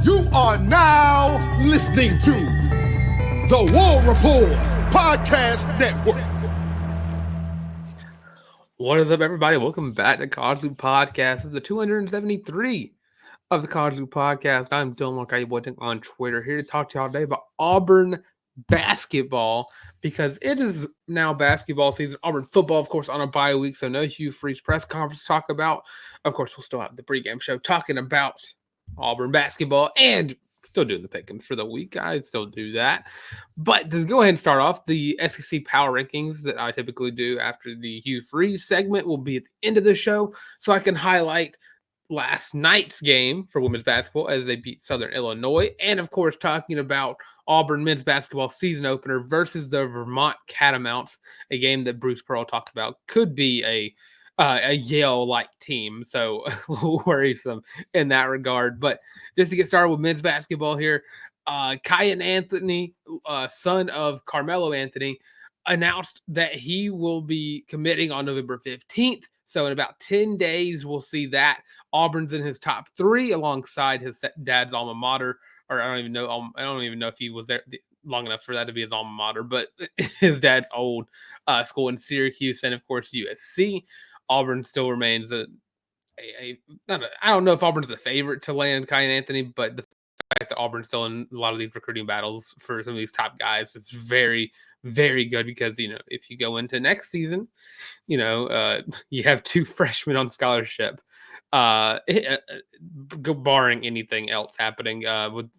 You are now listening to the War Report Podcast Network. What is up, everybody? Welcome back to College Loop Podcast of the 273 of the College Loop Podcast. I'm Dylan Larck on Twitter, here to talk to y'all today about Auburn basketball, because it is now basketball season. Auburn football, of course, on a bye week, so no Hugh Freeze press conference to talk about. Of course, we'll still have the pregame show talking about Auburn basketball and still doing the pick'ems for the week. I'd still do that. But to go ahead and start off, the SEC power rankings that I typically do after the Hugh Freeze segment will be at the end of the show, so I can highlight last night's game for women's basketball as they beat Southern Illinois, and of course talking about Auburn men's basketball season opener versus the Vermont Catamounts, a game that Bruce Pearl talked about could be a Yale-like team, so a little worrisome in that regard. But just to get started with men's basketball here, Kyan Anthony, son of Carmelo Anthony, announced that he will be committing on November 15th. So in about 10 days, we'll see that. Auburn's in his top three alongside his dad's alma mater, or I don't even know if he was there long enough for that to be his alma mater, but his dad's old school in Syracuse, and of course USC. Auburn still remains I don't know if Auburn's the favorite to land Kyan Anthony, but the fact that Auburn's still in a lot of these recruiting battles for some of these top guys is very, very good, because, if you go into next season, you have two freshmen on scholarship, barring anything else happening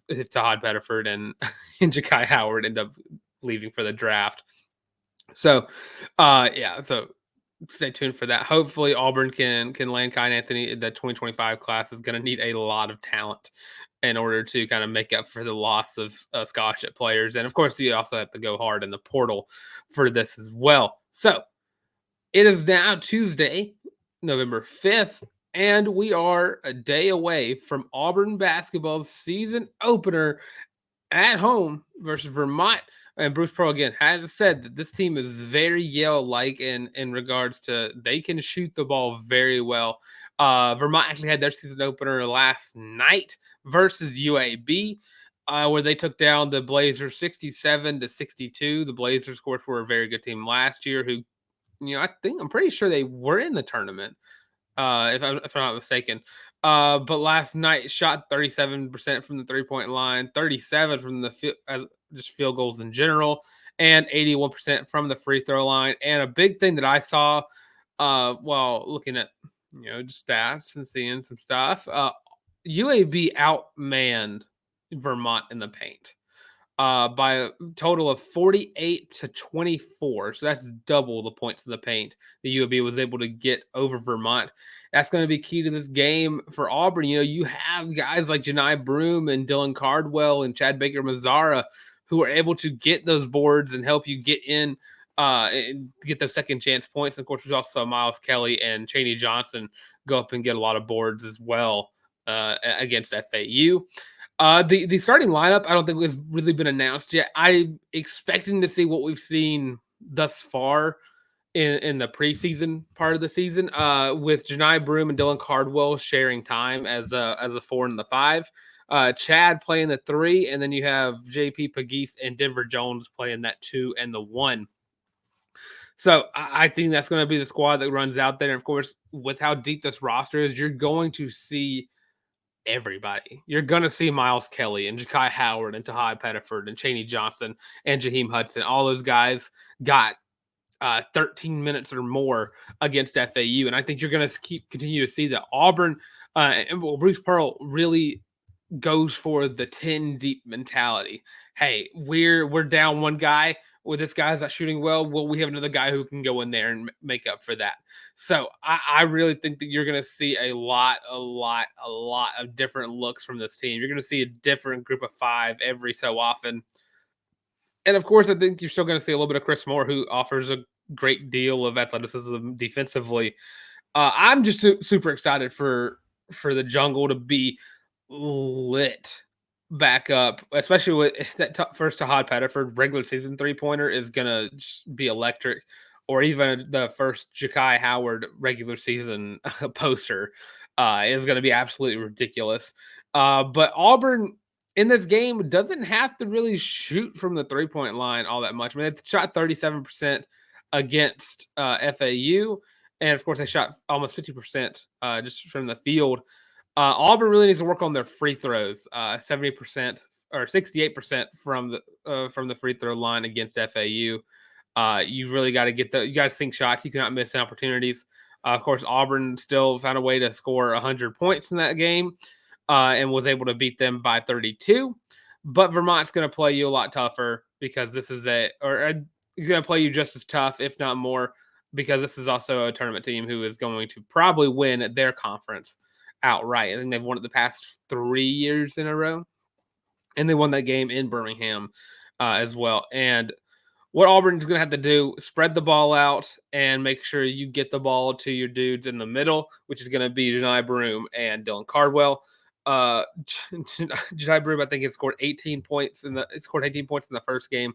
if Todd Pettiford and Ja'Kai Howard end up leaving for the draft. So, so stay tuned for that. Hopefully Auburn can land Kyan Anthony. The 2025 class is going to need a lot of talent in order to kind of make up for the loss of scholarship players. And of course, you also have to go hard in the portal for this as well. So it is now Tuesday, November 5th, and we are a day away from Auburn basketball's season opener at home versus Vermont. And Bruce Pearl, again, has said that this team is very Yale-like in regards to they can shoot the ball very well. Vermont actually had their season opener last night versus UAB, where they took down the Blazers 67-62. The Blazers, of course, were a very good team last year who, I'm pretty sure they were in the tournament, if I'm not mistaken. But last night shot 37% from the three-point line, 37% from the just field goals in general, and 81% from the free throw line. And a big thing that I saw while looking at just stats and seeing some stuff, UAB outmanned Vermont in the paint by a total of 48-24. So that's double the points in the paint the UAB was able to get over Vermont. That's going to be key to this game for Auburn. You have guys like Janai Broome and Dylan Cardwell and Chad Baker-Mazara who are able to get those boards and help you get in and get those second chance points. And of course, there's also Miles Kelly and Chaney Johnson go up and get a lot of boards as well against FAU. The starting lineup, I don't think has really been announced yet. I'm expecting to see what we've seen thus far in the preseason part of the season, with Janai Broome and Dylan Cardwell sharing time as a 4 and the 5. Chad playing the 3, and then you have JP Pegues and Denver Jones playing that 2 and the 1. So I think that's going to be the squad that runs out there. And of course, with how deep this roster is, you're going to see everybody. You're going to see Miles Kelly and Ja'Kai Howard and Todd Pettiford and Chaney Johnson and Jaheim Hudson. All those guys got 13 minutes or more against FAU. And I think you're going to continue to see that Auburn and Bruce Pearl really goes for the 10 deep mentality. Hey, we're down one guy. Well, this guy's not shooting well. Well, we have another guy who can go in there and make up for that. So I really think that you're going to see a lot of different looks from this team. You're going to see a different group of 5 every so often. And of course, I think you're still going to see a little bit of Chris Moore, who offers a great deal of athleticism defensively. I'm just super excited for the Jungle to be lit back up, especially with that first Todd Pettiford regular season 3-pointer is going to be electric. or even the first Ja'Kai Howard regular season poster is going to be absolutely ridiculous. But Auburn in this game doesn't have to really shoot from the 3-point line all that much. I mean, they shot 37% against FAU. And of course, they shot almost 50% just from the field. Auburn really needs to work on their free throws. 70% or 68% from the free throw line against FAU. You really got to you got to sink shots. You cannot miss opportunities. Of course, Auburn still found a way to score 100 points in that game and was able to beat them by 32. But Vermont's going to play you a lot tougher because this is going to play you just as tough, if not more, because this is also a tournament team who is going to probably win their conference outright. I think they've won it the past 3 years in a row, and they won that game in Birmingham as well. And what Auburn's going to have to do, spread the ball out and make sure you get the ball to your dudes in the middle, which is going to be Janai Broome and Dylan Cardwell. Janai Broome, I think, scored 18 points in the first game,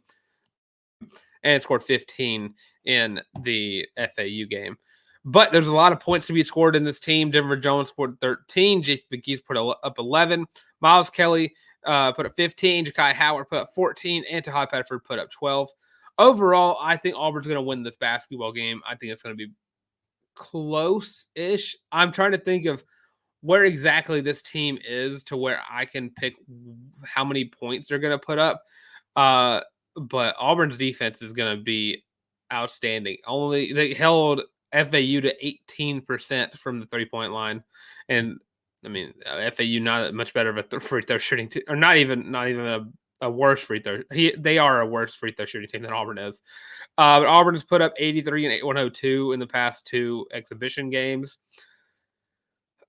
and it scored 15 in the FAU game. But there's a lot of points to be scored in this team. Denver Jones scored 13. Jake McGee's put up 11. Miles Kelly put up 15. Ja'Kai Howard put up 14. And Tahai Pettiford put up 12. Overall, I think Auburn's going to win this basketball game. I think it's going to be close-ish. I'm trying to think of where exactly this team is to where I can pick how many points they're going to put up. But Auburn's defense is going to be outstanding. They held FAU to 18% from the 3-point line, and I mean FAU not much better of a free throw shooting team, or not even a worse free throw. They are a worse free throw shooting team than Auburn is. But Auburn has put up 83 and 102 in the past 2 exhibition games.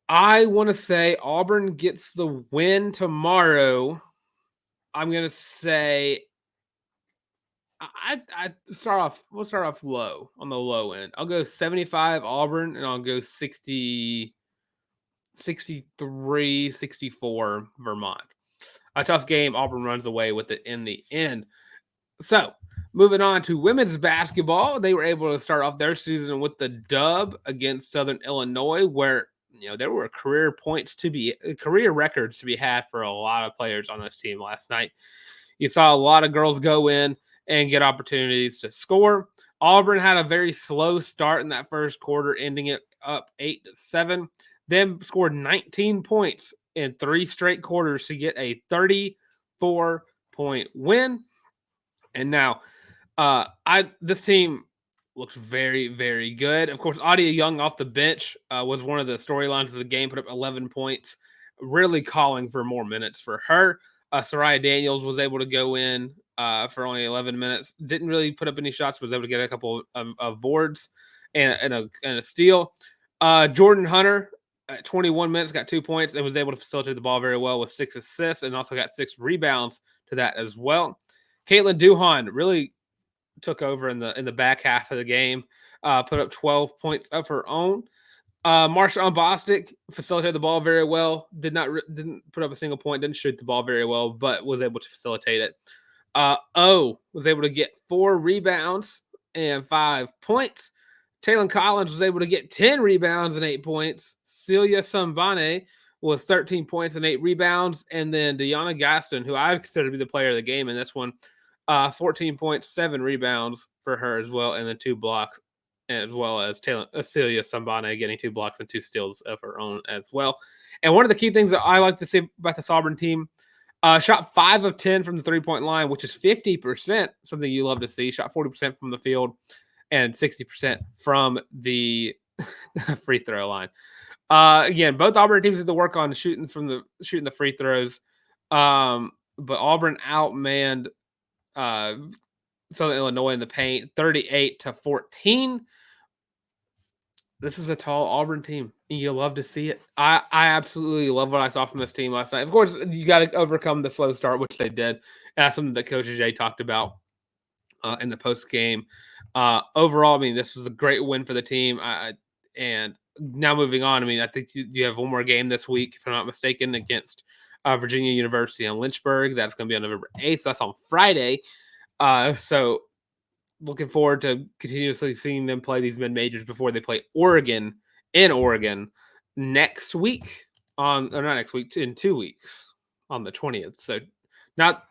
I want to say Auburn gets the win tomorrow. I'm gonna say we'll start off low on the low end. I'll go 75 Auburn, and I'll go 60, 63, 64 Vermont. A tough game. Auburn runs away with it in the end. So moving on to women's basketball, they were able to start off their season with the dub against Southern Illinois, where there were career records to be had for a lot of players on this team last night. You saw a lot of girls go in and get opportunities to score. Auburn had a very slow start in that first quarter, ending it up 8-7. Then scored 19 points in 3 straight quarters to get a 34-point win. And now, this team looks very, very good. Of course, Adia Young off the bench was one of the storylines of the game, put up 11 points, really calling for more minutes for her. Soraya Daniels was able to go in for only 11 minutes. Didn't really put up any shots, but was able to get a couple of boards and a steal. Jordan Hunter at 21 minutes got 2 points and was able to facilitate the ball very well with 6 assists and also got 6 rebounds to that as well. Caitlin Duhon really took over in the back half of the game, put up 12 points of her own. Marshawn Bostic facilitated the ball very well. Didn't put up a single point. Didn't shoot the ball very well, but was able to facilitate it. O was able to get 4 rebounds and 5 points. Taylon Collins was able to get 10 rebounds and 8 points. Celia Sambane was 13 points and 8 rebounds. And then Deanna Gaston, who I consider to be the player of the game in this one, 14 points, 7 rebounds for her as well, and then 2 blocks, as well as Celia Sambane getting 2 blocks and 2 steals of her own as well. And one of the key things that I like to see about this Auburn team, shot 5 of 10 from the 3-point line, which is 50%, something you love to see. Shot 40% from the field and 60% from the free throw line. Again, both Auburn teams had to work on shooting the free throws, but Auburn outmanned Southern Illinois in the paint, 38-14. This is a tall Auburn team, and you love to see it. I absolutely love what I saw from this team last night. Of course, you got to overcome the slow start, which they did. And that's something that Coach Jay talked about in the post game. Overall, I mean, this was a great win for the team. And now moving on, I mean, I think you have one more game this week, if I'm not mistaken, against Virginia University in Lynchburg. That's going to be on November 8th. That's on Friday. So looking forward to continuously seeing them play these mid-majors before they play Oregon in Oregon next week not next week, in 2 weeks on the 20th. So not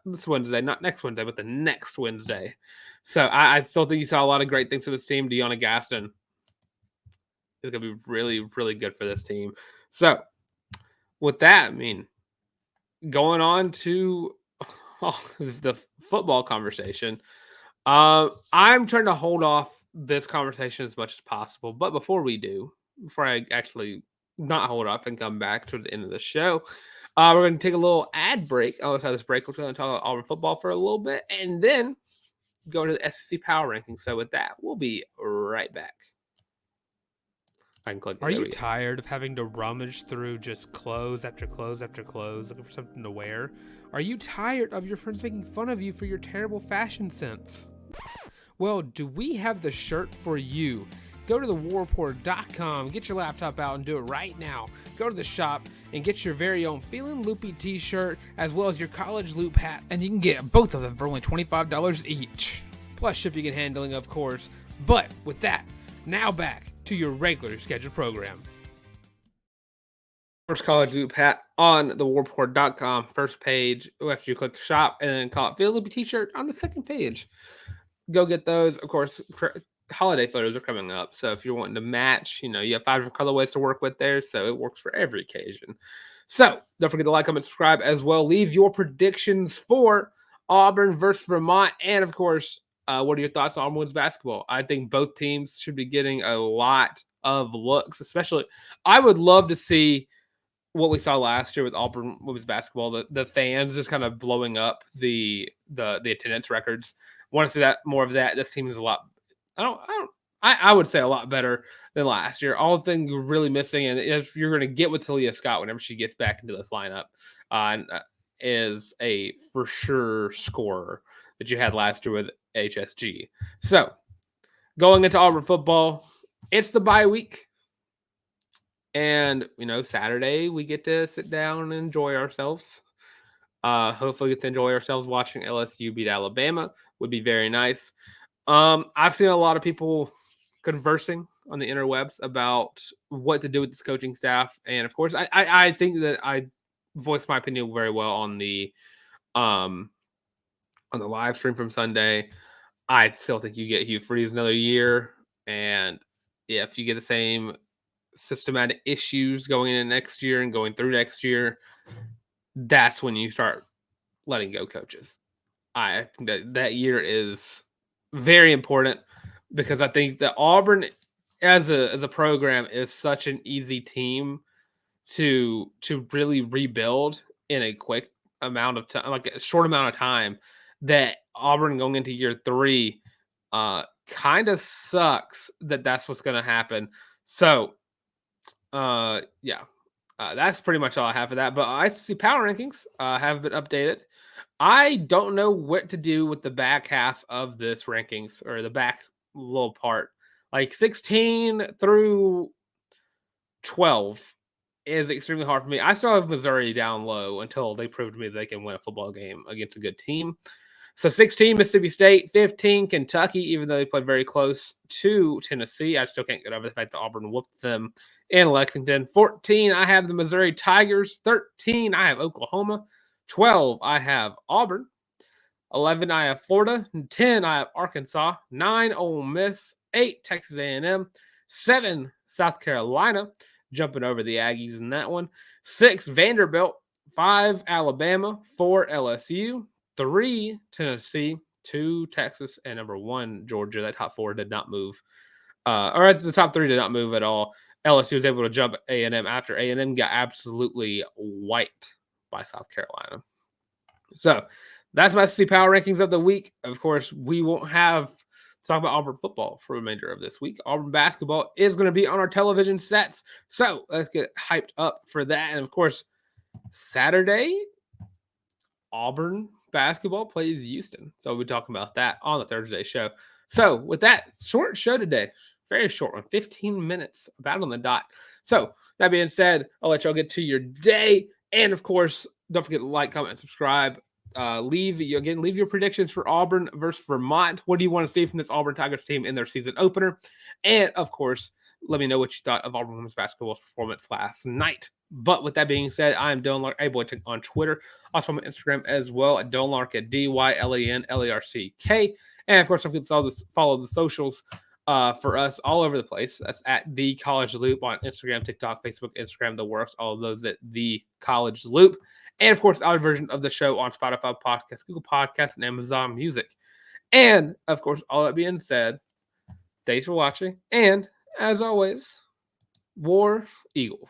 this Wednesday, not next Wednesday, but the next Wednesday. So I still think you saw a lot of great things for this team. Deanna Gaston is going to be really, really good for this team. So with that, I mean, going on to the football conversation, I'm trying to hold off this conversation as much as possible. But before I actually not hold off and come back to the end of the show, we're going to take a little ad break. Let's have this break. We're going to talk about Auburn football for a little bit and then go to the SEC power ranking. So with that, we'll be right back. I can click. Are you tired of having to rummage through just clothes after clothes after clothes looking for something to wear? Are you tired of your friends making fun of you for your terrible fashion sense? Well, do we have the shirt for you? Go to thewarreport.com, get your laptop out and do it right now. Go to the shop and get your very own Feelin' Loopy t-shirt as well as your college loop hat, and you can get both of them for only $25 each. Plus shipping and handling, of course. But with that, now back to your regular scheduled program. First college loop hat on thewarreport.com. First page, after you click the shop, and then call it Feelin' Loopy t-shirt on the second page. Go get those. Of course, holiday photos are coming up. So if you're wanting to match, you have 5 different colorways to work with there. So it works for every occasion. So don't forget to like, comment, subscribe as well. Leave your predictions for Auburn versus Vermont. And of course, what are your thoughts on Auburn women's basketball? I think both teams should be getting a lot of looks, especially I would love to see what we saw last year with Auburn women's basketball, the fans just kind of blowing up the attendance records. Want to see that more of that. This team is a lot. I would say a lot better than last year. All the things really missing, and if you're going to get with Talia Scott whenever she gets back into this lineup, is a for sure scorer that you had last year with HSG. So going into Auburn football, it's the bye week. And, Saturday we get to sit down and enjoy ourselves. Hopefully get to enjoy ourselves watching LSU beat Alabama. Would be very nice. I've seen a lot of people conversing on the interwebs about what to do with this coaching staff. And of course, I think that I voiced my opinion very well on the live stream from Sunday. I still think you get Hugh Freeze another year. And if you get the same systematic issues going into next year and going through next year, that's when you start letting go coaches. I think that year is very important because I think that Auburn as a program is such an easy team to really rebuild in a quick amount of time, like a short amount of time, that Auburn going into year 3 kind of sucks that's what's going to happen. So that's pretty much all I have for that. But ICC power rankings have been updated. I don't know what to do with the back half of this rankings, or the back little part. Like 16 through 12 is extremely hard for me. I still have Missouri down low until they prove to me that they can win a football game against a good team. So 16, Mississippi State, 15, Kentucky, even though they played very close to Tennessee. I still can't get over the fact that Auburn whooped them in Lexington. 14, I have the Missouri Tigers. 13, I have Oklahoma. 12, I have Auburn. 11, I have Florida. 10, I have Arkansas. 9, Ole Miss. 8, Texas A&M. 7, South Carolina, jumping over the Aggies in that one. 6, Vanderbilt. 5, Alabama. 4, LSU. 3, Tennessee. 2, Texas. And number 1, Georgia. That top 4 did not move. Or the top 3 did not move at all. LSU was able to jump A&M after A&M got absolutely wiped by South Carolina. So that's my SEC power rankings of the week. Of course, we won't have to talk about Auburn football for the remainder of this week. Auburn basketball is going to be on our television sets. So let's get hyped up for that. And of course, Saturday, Auburn basketball plays Houston. So we'll be talking about that on the Thursday show. So with that short show today, very short one, 15 minutes, about on the dot. So that being said, I'll let y'all get to your day. And of course, don't forget to like, comment, and subscribe leave your predictions for Auburn versus Vermont. What do you want to see from this Auburn Tigers team in their season opener? And of course, let me know what you thought of Auburn women's basketball's performance last night. But with that being said, I am Dylan Larck, A-Boy on Twitter, also on Instagram as well at Dylan Larck at DYLANLARCK. And of course, if you can follow the socials for us all over the place. That's at The College Loop on Instagram, TikTok, Facebook, Instagram, the works, all of those at The College Loop. And of course, our version of the show on Spotify Podcasts, Google Podcasts, and Amazon Music. And of course, all that being said, thanks for watching. And as always, War Eagle.